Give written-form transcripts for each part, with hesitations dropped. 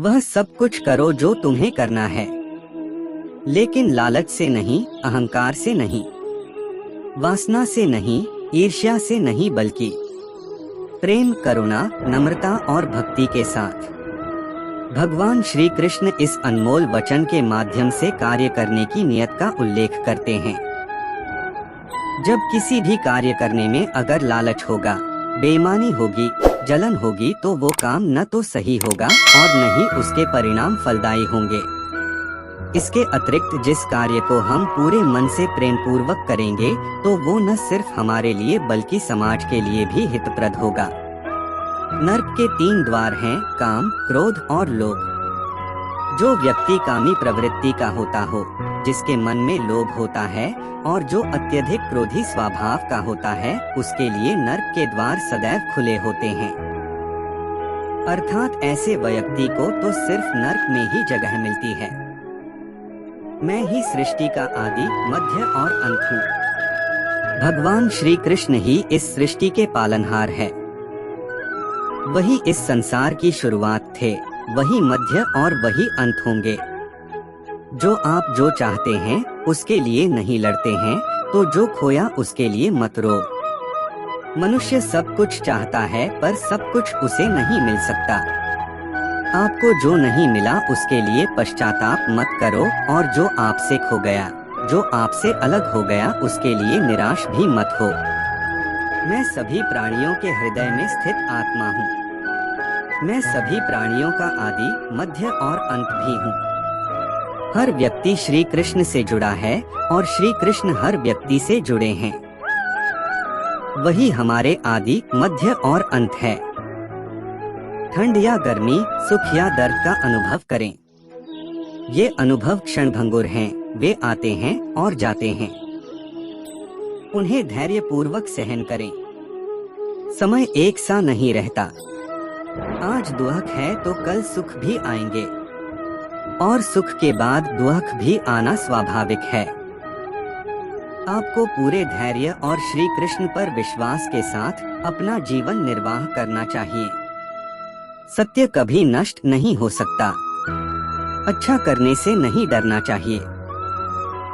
वह सब कुछ करो जो तुम्हें करना है, लेकिन लालच से नहीं, अहंकार से नहीं, वासना से नहीं, ईर्ष्या से नहीं, बल्कि प्रेम, करुणा, नम्रता और भक्ति के साथ। भगवान श्री कृष्ण इस अनमोल वचन के माध्यम से कार्य करने की नियत का उल्लेख करते हैं। जब किसी भी कार्य करने में अगर लालच होगा, बेईमानी होगी, जलन होगी, तो वो काम न तो सही होगा और न ही उसके परिणाम फलदायी होंगे। इसके अतिरिक्त जिस कार्य को हम पूरे मन से प्रेम पूर्वक करेंगे तो वो न सिर्फ हमारे लिए बल्कि समाज के लिए भी हितप्रद होगा। नर्क के 3 द्वार हैं, काम, क्रोध और लोभ। जो व्यक्ति कामी प्रवृत्ति का होता हो, जिसके मन में लोभ होता है और जो अत्यधिक क्रोधी स्वभाव का होता है, उसके लिए नर्क के द्वार सदैव खुले होते हैं। अर्थात ऐसे व्यक्ति को तो सिर्फ नर्क में ही जगह मिलती है। मैं ही सृष्टि का आदि, मध्य और अंत हूँ। भगवान श्री कृष्ण ही इस सृष्टि के पालनहार है। वही इस संसार की शुरुआत थे, वही मध्य और वही अंत होंगे। जो आप जो चाहते हैं उसके लिए नहीं लड़ते हैं, तो जो खोया उसके लिए मत रो। मनुष्य सब कुछ चाहता है पर सब कुछ उसे नहीं मिल सकता। आपको जो नहीं मिला उसके लिए पश्चाताप मत करो, और जो आपसे खो गया, जो आपसे अलग हो गया, उसके लिए निराश भी मत हो। मैं सभी प्राणियों के हृदय में स्थित आत्मा हूँ। मैं सभी प्राणियों का आदि, मध्य और अंत भी हूँ। हर व्यक्ति श्री कृष्ण से जुड़ा है और श्री कृष्ण हर व्यक्ति से जुड़े हैं। वही हमारे आदि, मध्य और अंत है। ठंड या गर्मी, सुख या दर्द का अनुभव करें। ये अनुभव क्षणभंगुर हैं, वे आते हैं और जाते हैं। उन्हें धैर्य पूर्वक सहन करें। समय एक सा नहीं रहता। आज दुख है तो कल सुख भी आएंगे, और सुख के बाद दुख भी आना स्वाभाविक है। आपको पूरे धैर्य और श्री कृष्ण पर विश्वास के साथ अपना जीवन निर्वाह करना चाहिए। सत्य कभी नष्ट नहीं हो सकता। अच्छा करने से नहीं डरना चाहिए।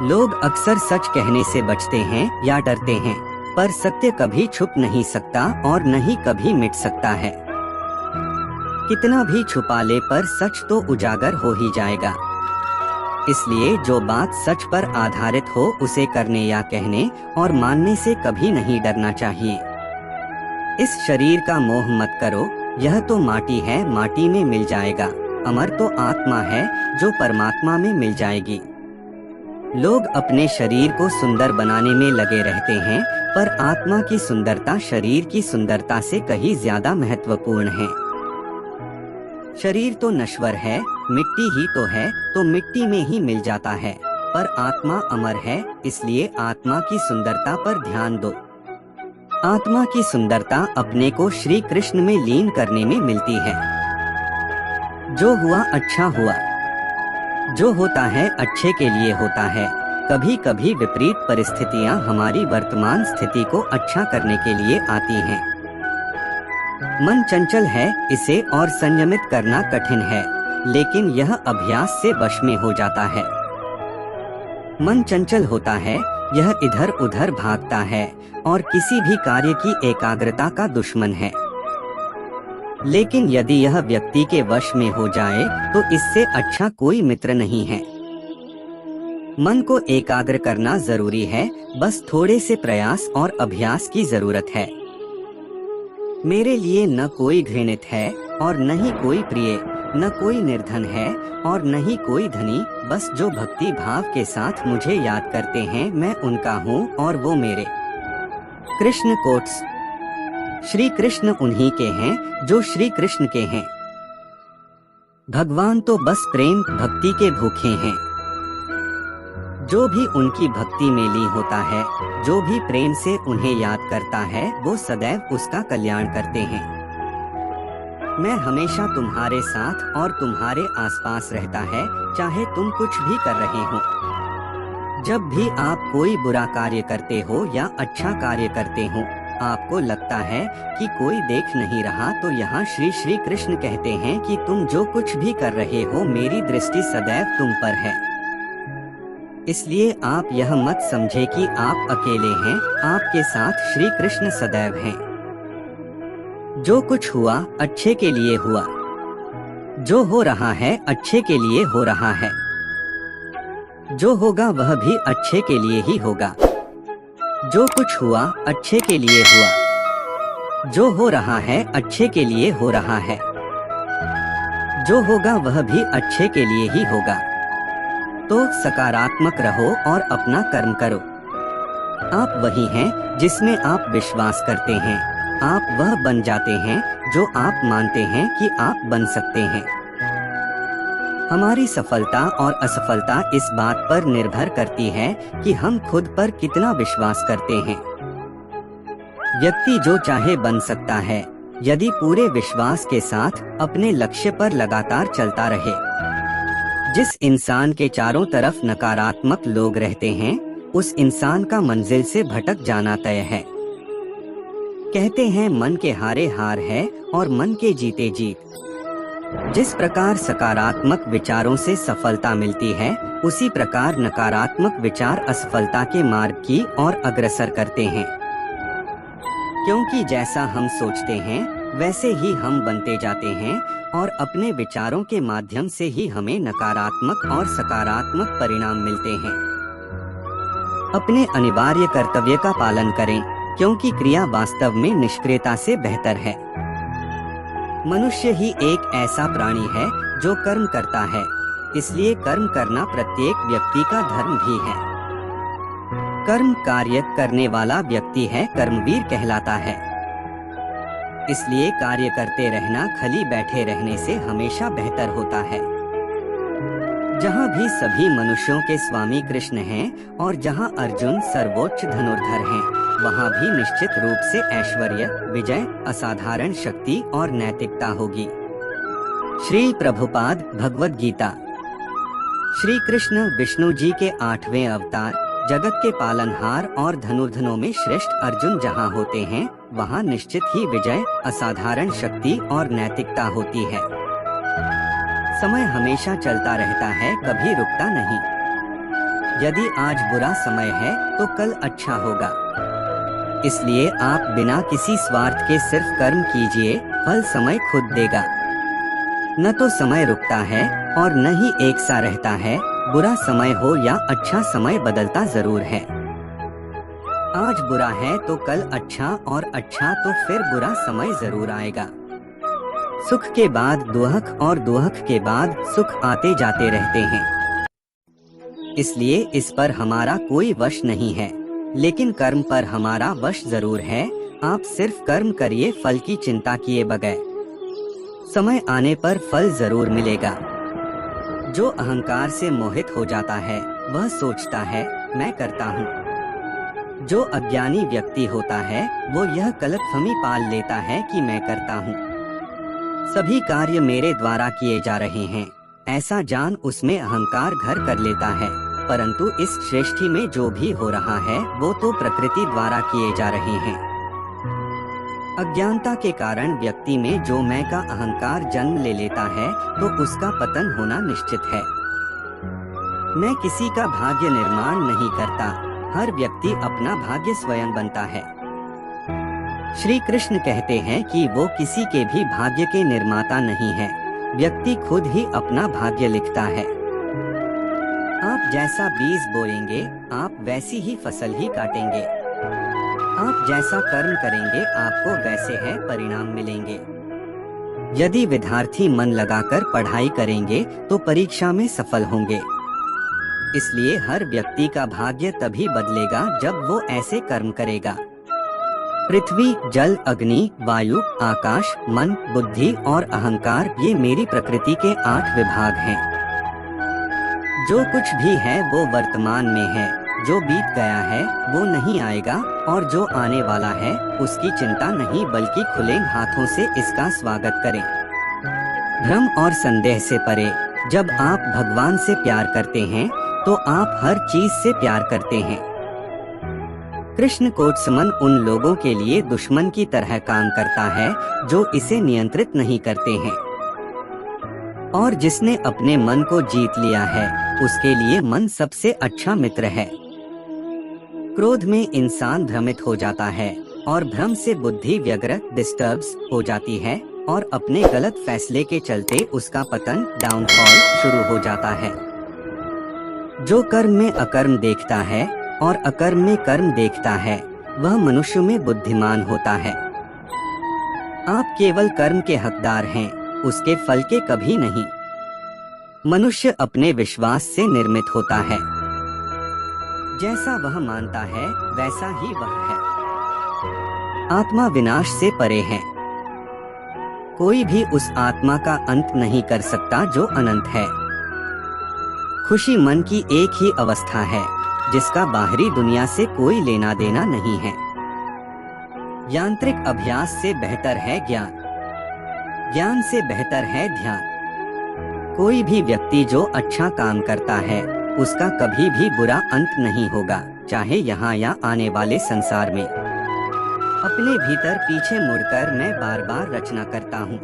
लोग अक्सर सच कहने से बचते हैं या डरते हैं, पर सत्य कभी छुप नहीं सकता और न ही कभी मिट सकता है। कितना भी छुपा ले पर सच तो उजागर हो ही जाएगा। इसलिए जो बात सच पर आधारित हो उसे करने या कहने और मानने से कभी नहीं डरना चाहिए। इस शरीर का मोह मत करो, यह तो माटी है, माटी में मिल जाएगा। अमर तो आत्मा है जो परमात्मा में मिल जाएगी। लोग अपने शरीर को सुंदर बनाने में लगे रहते हैं, पर आत्मा की सुंदरता शरीर की सुंदरता से कहीं ज्यादा महत्वपूर्ण है। शरीर तो नश्वर है, मिट्टी ही तो मिट्टी में ही मिल जाता है, पर आत्मा अमर है, इसलिए आत्मा की सुंदरता पर ध्यान दो। आत्मा की सुंदरता अपने को श्री कृष्ण में लीन करने में मिलती है। जो हुआ अच्छा हुआ। जो होता है अच्छे के लिए होता है। कभी कभी विपरीत परिस्थितियां हमारी वर्तमान स्थिति को अच्छा करने के लिए आती हैं। मन चंचल है, इसे और संयमित करना कठिन है, लेकिन यह अभ्यास से वश में हो जाता है। मन चंचल होता है, यह इधर उधर भागता है और किसी भी कार्य की एकाग्रता का दुश्मन है। लेकिन यदि यह व्यक्ति के वश में हो जाए तो इससे अच्छा कोई मित्र नहीं है। मन को एकाग्र करना जरूरी है, बस थोड़े से प्रयास और अभ्यास की जरूरत है। मेरे लिए न कोई घृणित है और न ही कोई प्रिय, न कोई निर्धन है और न ही कोई धनी, बस जो भक्ति भाव के साथ मुझे याद करते हैं मैं उनका हूँ और वो मेरे। कृष्ण कोट्स। श्री कृष्ण उन्हीं के हैं जो श्री कृष्ण के हैं। भगवान तो बस प्रेम भक्ति के भूखे हैं। जो भी उनकी भक्ति में लीन होता है, जो भी प्रेम से उन्हें याद करता है, वो सदैव उसका कल्याण करते हैं। मैं हमेशा तुम्हारे साथ और तुम्हारे आसपास रहता है, चाहे तुम कुछ भी कर रहे हो। जब भी आप कोई बुरा कार्य करते हो या अच्छा कार्य करते हो, आपको लगता है कि कोई देख नहीं रहा, तो यहाँ श्री श्री कृष्ण कहते हैं कि तुम जो कुछ भी कर रहे हो, मेरी दृष्टि सदैव तुम पर है। इसलिए आप यह मत समझे कि आप अकेले हैं, आपके साथ श्री कृष्ण सदैव हैं। जो कुछ हुआ अच्छे के लिए हुआ, जो हो रहा है अच्छे के लिए हो रहा है, जो होगा वह भी अच्छे के लिए ही होगा। जो कुछ हुआ अच्छे के लिए हुआ, जो हो रहा है अच्छे के लिए हो रहा है, जो होगा वह भी अच्छे के लिए ही होगा। तो सकारात्मक रहो और अपना कर्म करो। आप वही हैं जिसमें आप विश्वास करते हैं। आप वह बन जाते हैं जो आप मानते हैं कि आप बन सकते हैं। हमारी सफलता और असफलता इस बात पर निर्भर करती है कि हम खुद पर कितना विश्वास करते हैं। व्यक्ति जो चाहे बन सकता है, यदि पूरे विश्वास के साथ अपने लक्ष्य पर लगातार चलता रहे। जिस इंसान के चारों तरफ नकारात्मक लोग रहते हैं, उस इंसान का मंजिल से भटक जाना तय है। कहते हैं मन के हारे हार है और मन के जीते जीत। जिस प्रकार सकारात्मक विचारों से सफलता मिलती है, उसी प्रकार नकारात्मक विचार असफलता के मार्ग की ओर अग्रसर करते हैं। क्योंकि जैसा हम सोचते हैं वैसे ही हम बनते जाते हैं, और अपने विचारों के माध्यम से ही हमें नकारात्मक और सकारात्मक परिणाम मिलते हैं। अपने अनिवार्य कर्तव्य का पालन करें, क्योंकि क्रिया वास्तव में निष्क्रियता से बेहतर है। मनुष्य ही एक ऐसा प्राणी है जो कर्म करता है, इसलिए कर्म करना प्रत्येक व्यक्ति का धर्म भी है। कर्म कार्य करने वाला व्यक्ति है कर्मवीर कहलाता है। इसलिए कार्य करते रहना खाली बैठे रहने से हमेशा बेहतर होता है। जहाँ भी सभी मनुष्यों के स्वामी कृष्ण हैं और जहाँ अर्जुन सर्वोच्च धनुर्धर हैं, वहाँ भी निश्चित रूप से ऐश्वर्य, विजय, असाधारण शक्ति और नैतिकता होगी। श्री प्रभुपाद भगवद गीता। श्री कृष्ण विष्णु जी के 8वें अवतार, जगत के पालनहार और धनुर्धनों में श्रेष्ठ अर्जुन जहाँ होते हैं, वहाँ निश्चित ही विजय, असाधारण शक्ति और नैतिकता होती है। समय हमेशा चलता रहता है, कभी रुकता नहीं। यदि आज बुरा समय है तो कल अच्छा होगा। इसलिए आप बिना किसी स्वार्थ के सिर्फ कर्म कीजिए, फल समय खुद देगा। न तो समय रुकता है और न ही एक सा रहता है। बुरा समय हो या अच्छा समय बदलता जरूर है। आज बुरा है तो कल अच्छा, और अच्छा तो फिर बुरा समय जरूर आएगा। सुख के बाद दुख और दुख के बाद सुख आते जाते रहते हैं। इसलिए इस पर हमारा कोई वश नहीं है, लेकिन कर्म पर हमारा वश जरूर है। आप सिर्फ कर्म करिए, फल की चिंता किए बगैर। समय आने पर फल जरूर मिलेगा। जो अहंकार से मोहित हो जाता है, वह सोचता है मैं करता हूँ। जो अज्ञानी व्यक्ति होता है, वो यह गलतफहमी पाल लेता है कि मैं करता हूँ। सभी कार्य मेरे द्वारा किए जा रहे हैं, ऐसा जान उसमें अहंकार घर कर लेता है। परंतु इस सृष्टि में जो भी हो रहा है, वो तो प्रकृति द्वारा किए जा रहे हैं। अज्ञानता के कारण व्यक्ति में जो मैं का अहंकार जन्म ले लेता है, तो उसका पतन होना निश्चित है। मैं किसी का भाग्य निर्माण नहीं करता, हर व्यक्ति अपना भाग्य स्वयं बनता है। श्री कृष्ण कहते हैं कि वो किसी के भी भाग्य के निर्माता नहीं है, व्यक्ति खुद ही अपना भाग्य लिखता है। आप जैसा बीज बोएंगे, आप वैसी ही फसल ही काटेंगे। आप जैसा कर्म करेंगे, आपको वैसे है परिणाम मिलेंगे। यदि विद्यार्थी मन लगाकर पढ़ाई करेंगे तो परीक्षा में सफल होंगे। इसलिए हर व्यक्ति का भाग्य तभी बदलेगा जब वो ऐसे कर्म करेगा। पृथ्वी, जल, अग्नि, वायु, आकाश, मन, बुद्धि और अहंकार, ये मेरी प्रकृति के 8 विभाग हैं। जो कुछ भी है वो वर्तमान में है। जो बीत गया है वो नहीं आएगा, और जो आने वाला है उसकी चिंता नहीं, बल्कि खुले हाथों से इसका स्वागत करें। भ्रम और संदेह से परे। जब आप भगवान से प्यार करते हैं तो आप हर चीज से प्यार करते हैं। कृष्ण कोटसमन उन लोगों के लिए दुश्मन की तरह काम करता है जो इसे नियंत्रित नहीं करते हैं, और जिसने अपने मन को जीत लिया है उसके लिए मन सबसे अच्छा मित्र है। क्रोध में इंसान भ्रमित हो जाता है और भ्रम से बुद्धि व्यग्र डिस्टर्ब्स हो जाती है और अपने गलत फैसले के चलते उसका पतन डाउनफॉल शुरू हो जाता है। जो कर्म में अकर्म देखता है और अकर्म में कर्म देखता है वह मनुष्य में बुद्धिमान होता है। आप केवल कर्म के हकदार हैं, उसके फल के कभी नहीं। मनुष्य अपने विश्वास से निर्मित होता है, जैसा वह मानता है वैसा ही वह है। आत्मा विनाश से परे है, कोई भी उस आत्मा का अंत नहीं कर सकता जो अनंत है। खुशी मन की एक ही अवस्था है जिसका बाहरी दुनिया से कोई लेना देना नहीं है। यांत्रिक अभ्यास से बेहतर है ज्ञान, ज्ञान से बेहतर है ध्यान। कोई भी व्यक्ति जो अच्छा काम करता है उसका कभी भी बुरा अंत नहीं होगा, चाहे यहाँ या आने वाले संसार में। अपने भीतर पीछे मुड़कर मैं बार बार रचना करता हूँ।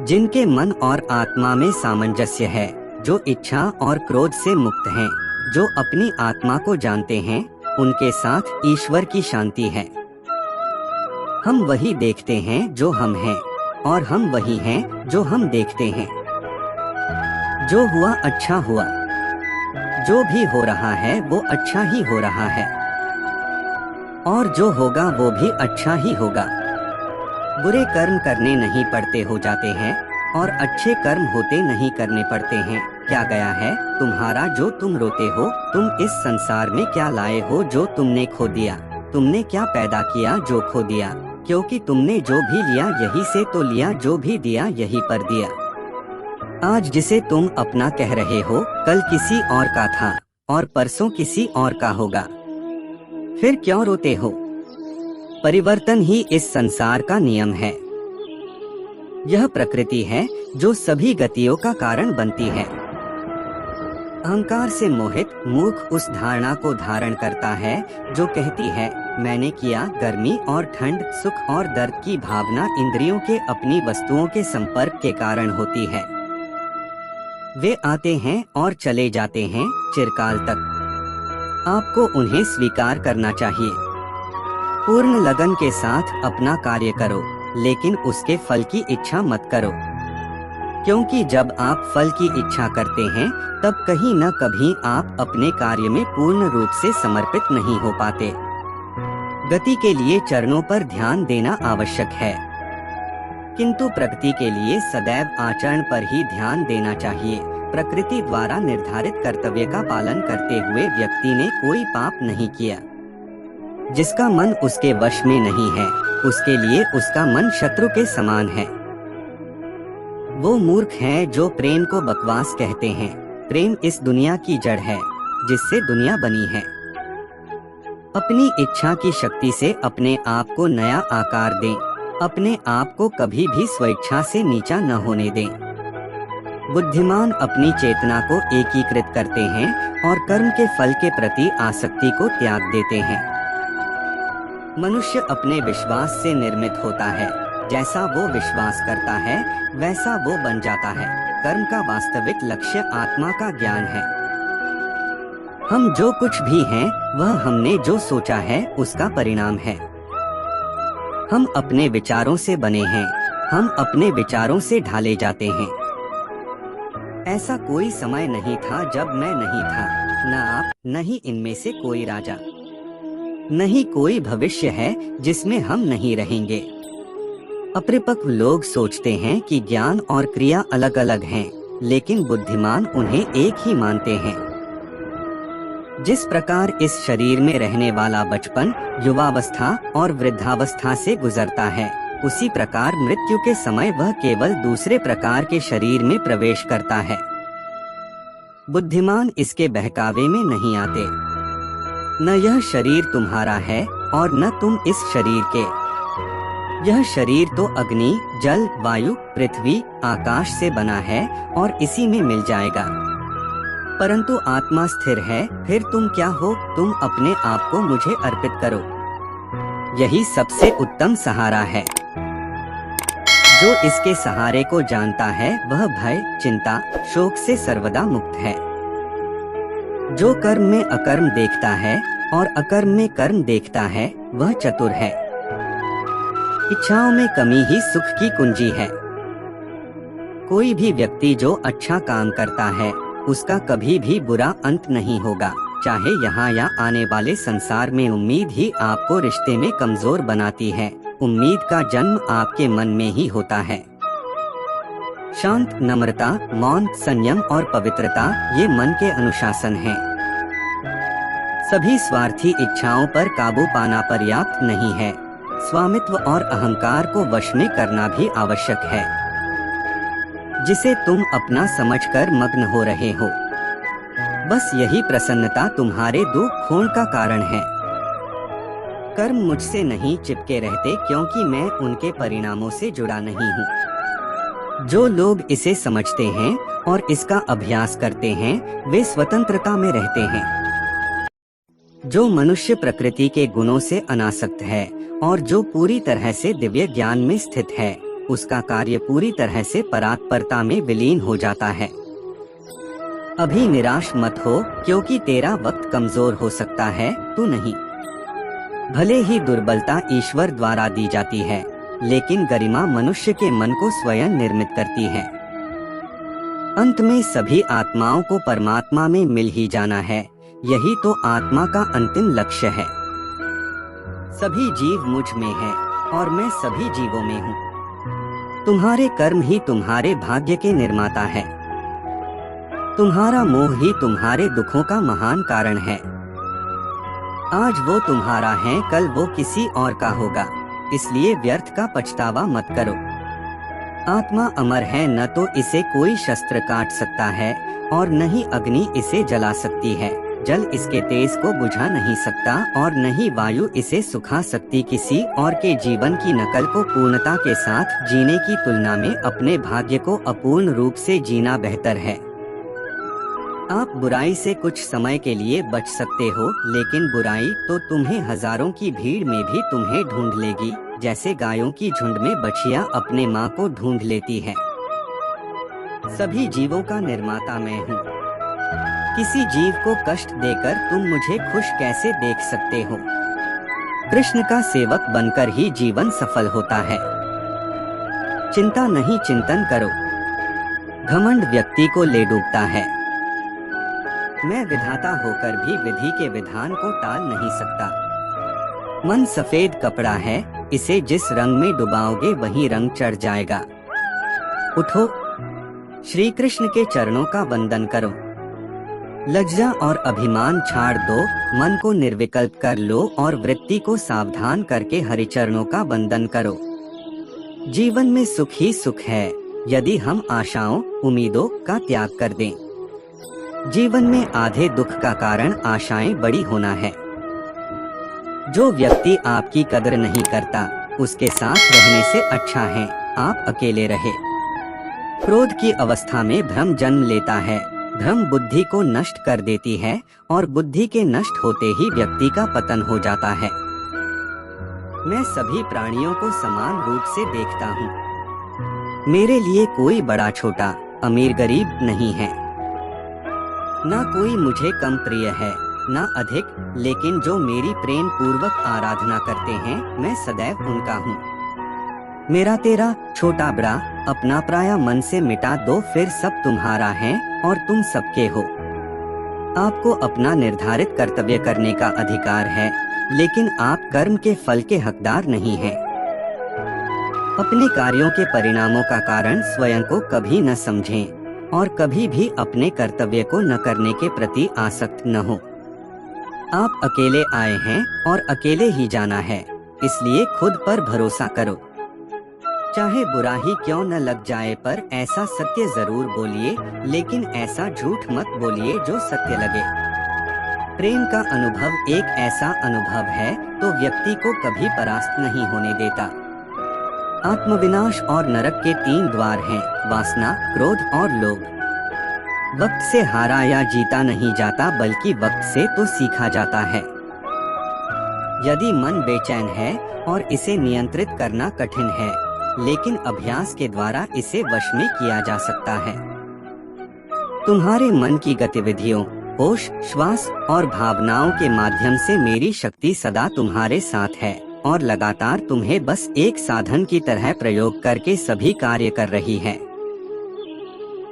जिनके मन और आत्मा में सामंजस्य है, जो इच्छा और क्रोध से मुक्त हैं, जो अपनी आत्मा को जानते हैं, उनके साथ ईश्वर की शांति है। हम वही देखते हैं जो हम हैं और हम वही हैं जो हम देखते हैं। जो हुआ अच्छा हुआ, जो भी हो रहा है वो अच्छा ही हो रहा है, और जो होगा वो भी अच्छा ही होगा। बुरे कर्म करने नहीं पड़ते हो जाते हैं और अच्छे कर्म होते नहीं करने पड़ते हैं। क्या गया है तुम्हारा जो तुम रोते हो? तुम इस संसार में क्या लाए हो जो तुमने खो दिया? तुमने क्या पैदा किया जो खो दिया? क्योंकि तुमने जो भी लिया यही से तो लिया, जो भी दिया यही पर दिया। आज जिसे तुम अपना कह रहे हो कल किसी और का था और परसों किसी और का होगा, फिर क्यों रोते हो? परिवर्तन ही इस संसार का नियम है। यह प्रकृति है जो सभी गतियों का कारण बनती है। अहंकार से मोहित मूर्ख उस धारणा को धारण करता है जो कहती है मैंने किया। गर्मी और ठंड, सुख और दर्द की भावना इंद्रियों के अपनी वस्तुओं के संपर्क के कारण होती है। वे आते हैं और चले जाते हैं चिरकाल तक। आपको उन्हें स्वीकार करना चाहिए। पूर्ण लगन के साथ अपना कार्य करो, लेकिन उसके फल की इच्छा मत करो, क्योंकि जब आप फल की इच्छा करते हैं तब कहीं न कभी आप अपने कार्य में पूर्ण रूप से समर्पित नहीं हो पाते। गति के लिए चरणों पर ध्यान देना आवश्यक है, किंतु प्रगति के लिए सदैव आचरण पर ही ध्यान देना चाहिए। प्रकृति द्वारा निर्धारित कर्तव्य का पालन करते हुए व्यक्ति ने कोई पाप नहीं किया। जिसका मन उसके वश में नहीं है, उसके लिए उसका मन शत्रु के समान है। वो मूर्ख हैं जो प्रेम को बकवास कहते हैं। प्रेम इस दुनिया की जड़ है जिससे दुनिया बनी है। अपनी इच्छा की शक्ति से अपने आप को नया आकार दें। अपने आप को कभी भी स्वेच्छा से नीचा न होने दें। बुद्धिमान अपनी चेतना को एकीकृत करते हैं और कर्म के फल के प्रति आसक्ति को त्याग देते हैं। मनुष्य अपने विश्वास से निर्मित होता है। जैसा वो विश्वास करता है वैसा वो बन जाता है। कर्म का वास्तविक लक्ष्य आत्मा का ज्ञान है। हम जो कुछ भी हैं वह हमने जो सोचा है उसका परिणाम है। हम अपने विचारों से बने हैं। हम अपने विचारों से ढाले जाते हैं। ऐसा कोई समय नहीं था जब मैं नहीं था, न आप, न ही इनमें से कोई राजा। नहीं कोई भविष्य है जिसमें हम नहीं रहेंगे। अपरिपक्व लोग सोचते हैं कि ज्ञान और क्रिया अलग अलग हैं, लेकिन बुद्धिमान उन्हें एक ही मानते हैं। जिस प्रकार इस शरीर में रहने वाला बचपन, युवावस्था और वृद्धावस्था से गुजरता है, उसी प्रकार मृत्यु के समय वह केवल दूसरे प्रकार के शरीर में प्रवेश करता है। बुद्धिमान इसके बहकावे में नहीं आते। न यह शरीर तुम्हारा है और न तुम इस शरीर के। यह शरीर तो अग्नि, जल, वायु, पृथ्वी, आकाश से बना है और इसी में मिल जाएगा। परंतु आत्मा स्थिर है। फिर तुम क्या हो? तुम अपने आप को मुझे अर्पित करो। यही सबसे उत्तम सहारा है। जो इसके सहारे को जानता है वह भय, चिंता, शोक से सर्वदा मुक्त है। जो कर्म में अकर्म देखता है और अकर्म में कर्म देखता है वह चतुर है। इच्छाओं में कमी ही सुख की कुंजी है। कोई भी व्यक्ति जो अच्छा काम करता है उसका कभी भी बुरा अंत नहीं होगा। चाहे यहाँ या आने वाले संसार में उम्मीद ही आपको रिश्ते में कमजोर बनाती है। उम्मीद का जन्म आपके मन में ही होता है। शांत, नम्रता, मौन, संयम और पवित्रता ये मन के अनुशासन हैं। सभी स्वार्थी इच्छाओं पर काबू पाना पर्याप्त नहीं है। स्वामित्व और अहंकार को वश में करना भी आवश्यक है, जिसे तुम अपना समझकर मग्न हो रहे हो। बस यही प्रसन्नता तुम्हारे दुख खोण का कारण है। कर्म मुझसे नहीं चिपके रहते क्योंकि मैं उनके परिणामों से जुड़ा नहीं हूँ। जो लोग इसे समझते हैं और इसका अभ्यास करते हैं वे स्वतंत्रता में रहते हैं। जो मनुष्य प्रकृति के गुणों से अनासक्त है और जो पूरी तरह से दिव्य ज्ञान में स्थित है उसका कार्य पूरी तरह से परात्परता में विलीन हो जाता है। अभी निराश मत हो क्योंकि तेरा वक्त कमजोर हो सकता है, तू नहीं। भले ही दुर्बलता ईश्वर द्वारा दी जाती है लेकिन गरिमा मनुष्य के मन को स्वयं निर्मित करती है। अंत में सभी आत्माओं को परमात्मा में मिल ही जाना है। यही तो आत्मा का अंतिम लक्ष्य है। सभी जीव मुझ में है और मैं सभी जीवों में हूँ। तुम्हारे कर्म ही तुम्हारे भाग्य के निर्माता है। तुम्हारा मोह ही तुम्हारे दुखों का महान कारण है। आज वो तुम्हारा है, कल वो किसी और का होगा, इसलिए व्यर्थ का पछतावा मत करो। आत्मा अमर है, न तो इसे कोई शस्त्र काट सकता है और न ही अग्नि इसे जला सकती है। जल इसके तेज को बुझा नहीं सकता और न ही वायु इसे सुखा सकती। किसी और के जीवन की नकल को पूर्णता के साथ जीने की तुलना में अपने भाग्य को अपूर्ण रूप से जीना बेहतर है। आप बुराई से कुछ समय के लिए बच सकते हो लेकिन बुराई तो तुम्हें हजारों की भीड़ में भी तुम्हें ढूंढ लेगी, जैसे गायों की झुंड में बछिया अपने माँ को ढूंढ लेती है। सभी जीवों का निर्माता मैं हूँ। किसी जीव को कष्ट देकर तुम मुझे खुश कैसे देख सकते हो? कृष्ण का सेवक बनकर ही जीवन सफल होता है। चिंता नहीं, चिंतन करो। घमंड व्यक्ति को ले डूबता है। मैं विधाता होकर भी विधि के विधान को टाल नहीं सकता। मन सफेद कपड़ा है, इसे जिस रंग में डुबाओगे वही रंग चढ़ जाएगा। उठो, श्री कृष्ण के चरणों का वंदन करो। लज्जा और अभिमान छाड़ दो, मन को निर्विकल्प कर लो और वृत्ति को सावधान करके हरिचरणों का वंदन करो। जीवन में सुख ही सुख है यदि हम आशाओं, उम्मीदों का त्याग कर दें। जीवन में आधे दुख का कारण आशाएं बड़ी होना है। जो व्यक्ति आपकी कदर नहीं करता उसके साथ रहने से अच्छा है आप अकेले रहे। क्रोध की अवस्था में भ्रम जन्म लेता है। भ्रम बुद्धि को नष्ट कर देती है और बुद्धि के नष्ट होते ही व्यक्ति का पतन हो जाता है। मैं सभी प्राणियों को समान रूप से देखता हूँ। मेरे लिए कोई बड़ा छोटा, अमीर गरीब नहीं है। न कोई मुझे कम प्रिय है न अधिक, लेकिन जो मेरी प्रेम पूर्वक आराधना करते हैं मैं सदैव उनका हूँ। मेरा तेरा, छोटा बड़ा, अपना पराया मन से मिटा दो, फिर सब तुम्हारा है और तुम सबके हो। आपको अपना निर्धारित कर्तव्य करने का अधिकार है लेकिन आप कर्म के फल के हकदार नहीं हैं। अपने कार्यों के परिणामों का कारण स्वयं को कभी न समझें और कभी भी अपने कर्तव्य को न करने के प्रति आसक्त न हो। आप अकेले आए हैं और अकेले ही जाना है, इसलिए खुद पर भरोसा करो। चाहे बुरा ही क्यों न लग जाए, पर ऐसा सत्य जरूर बोलिए, लेकिन ऐसा झूठ मत बोलिए जो सत्य लगे। प्रेम का अनुभव एक ऐसा अनुभव है तो व्यक्ति को कभी परास्त नहीं होने देता। आत्मविनाश और नरक के 3 द्वार हैं, वासना, क्रोध और लोभ। वक्त से हारा या जीता नहीं जाता, बल्कि वक्त से तो सीखा जाता है। यदि मन बेचैन है और इसे नियंत्रित करना कठिन है, लेकिन अभ्यास के द्वारा इसे वश में किया जा सकता है। तुम्हारे मन की गतिविधियों, होश, श्वास और भावनाओं के माध्यम से मेरी शक्ति सदा तुम्हारे साथ है और लगातार तुम्हें बस एक साधन की तरह प्रयोग करके सभी कार्य कर रही है।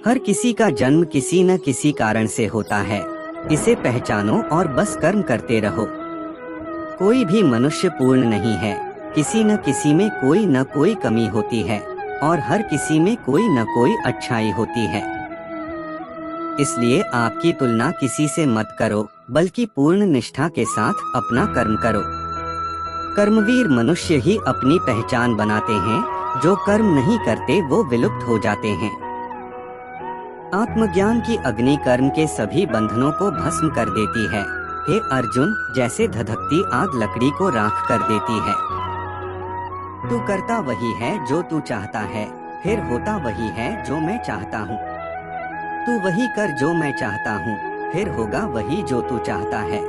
हर किसी का जन्म किसी न किसी कारण से होता है, इसे पहचानो और बस कर्म करते रहो। कोई भी मनुष्य पूर्ण नहीं है, किसी न किसी में कोई न कोई कमी होती है और हर किसी में कोई न कोई अच्छाई होती है। इसलिए आपकी तुलना किसी से मत करो, बल्कि पूर्ण निष्ठा के साथ अपना कर्म करो। कर्मवीर मनुष्य ही अपनी पहचान बनाते हैं, जो कर्म नहीं करते वो विलुप्त हो जाते हैं। आत्मज्ञान की अग्नि कर्म के सभी बंधनों को भस्म कर देती है। हे अर्जुन, जैसे धधकती आग लकड़ी को राख कर देती है। तू करता वही है जो तू चाहता है, फिर होता वही है जो मैं चाहता हूँ। तू वही कर जो मैं चाहता हूँ, फिर होगा वही जो तू चाहता है।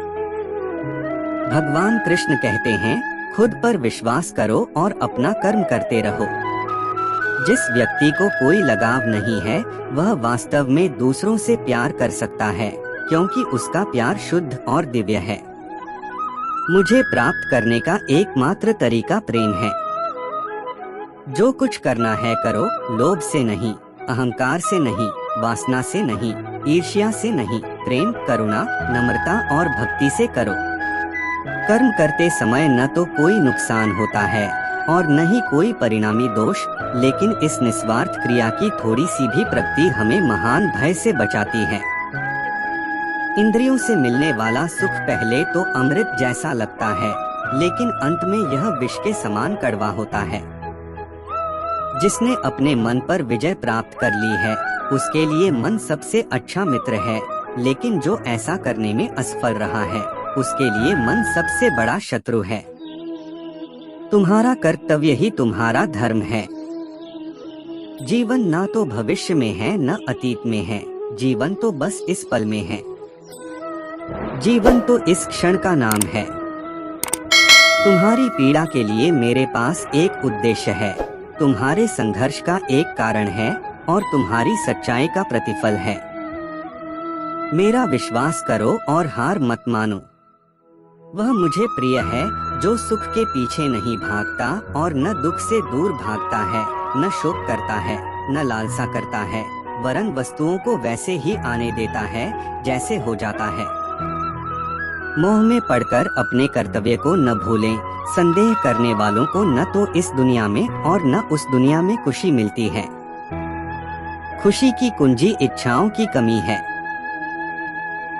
भगवान कृष्ण कहते हैं, खुद पर विश्वास करो और अपना कर्म करते रहो। जिस व्यक्ति को कोई लगाव नहीं है, वह वास्तव में दूसरों से प्यार कर सकता है, क्योंकि उसका प्यार शुद्ध और दिव्य है। मुझे प्राप्त करने का एकमात्र तरीका प्रेम है। जो कुछ करना है करो, लोभ से नहीं, अहंकार से नहीं, वासना से नहीं, ईर्ष्या से नहीं, प्रेम, करुणा, नम्रता और भक्ति से करो। कर्म करते समय न तो कोई नुकसान होता है और न ही कोई परिणामी दोष, लेकिन इस निस्वार्थ क्रिया की थोड़ी सी भी प्रगति हमें महान भय से बचाती है। इंद्रियों से मिलने वाला सुख पहले तो अमृत जैसा लगता है, लेकिन अंत में यह विष के समान कड़वा होता है। जिसने अपने मन पर विजय प्राप्त कर ली है, उसके लिए मन सबसे अच्छा मित्र है, लेकिन जो ऐसा करने में असफल रहा है, उसके लिए मन सबसे बड़ा शत्रु है। तुम्हारा कर्तव्य ही तुम्हारा धर्म है। जीवन ना तो भविष्य में है न अतीत में है, जीवन तो बस इस पल में है। जीवन तो इस क्षण का नाम है। तुम्हारी पीड़ा के लिए मेरे पास एक उद्देश्य है, तुम्हारे संघर्ष का एक कारण है और तुम्हारी सच्चाई का प्रतिफल है। मेरा विश्वास करो और हार मत मानो। वह मुझे प्रिय है जो सुख के पीछे नहीं भागता और न दुख से दूर भागता है, न शोक करता है, न लालसा करता है, वरन वस्तुओं को वैसे ही आने देता है जैसे हो जाता है। मोह में पड़कर अपने कर्तव्य को न भूलें। संदेह करने वालों को न तो इस दुनिया में और न उस दुनिया में खुशी मिलती है। खुशी की कुंजी इच्छाओं की कमी है।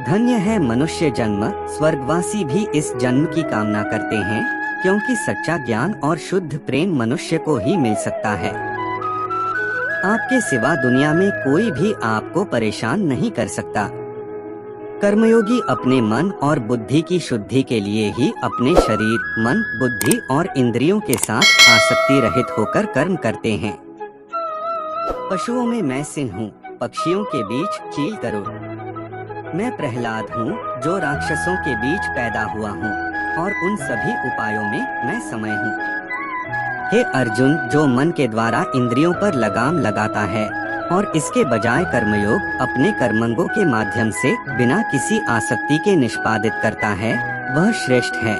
धन्य है मनुष्य जन्म, स्वर्गवासी भी इस जन्म की कामना करते हैं, क्योंकि सच्चा ज्ञान और शुद्ध प्रेम मनुष्य को ही मिल सकता है। आपके सिवा दुनिया में कोई भी आपको परेशान नहीं कर सकता। कर्मयोगी अपने मन और बुद्धि की शुद्धि के लिए ही अपने शरीर, मन, बुद्धि और इंद्रियों के साथ आसक्ति रहित होकर कर्म करते हैं। पशुओं में मैं सिंह हूँ, पक्षियों के बीच चील गरुड़। मैं प्रहलाद हूँ जो राक्षसों के बीच पैदा हुआ हूँ और उन सभी उपायों में मैं समय हूँ। हे अर्जुन, जो मन के द्वारा इंद्रियों पर लगाम लगाता है और इसके बजाय कर्मयोग अपने कर्मंगों के माध्यम से बिना किसी आसक्ति के निष्पादित करता है, वह श्रेष्ठ है।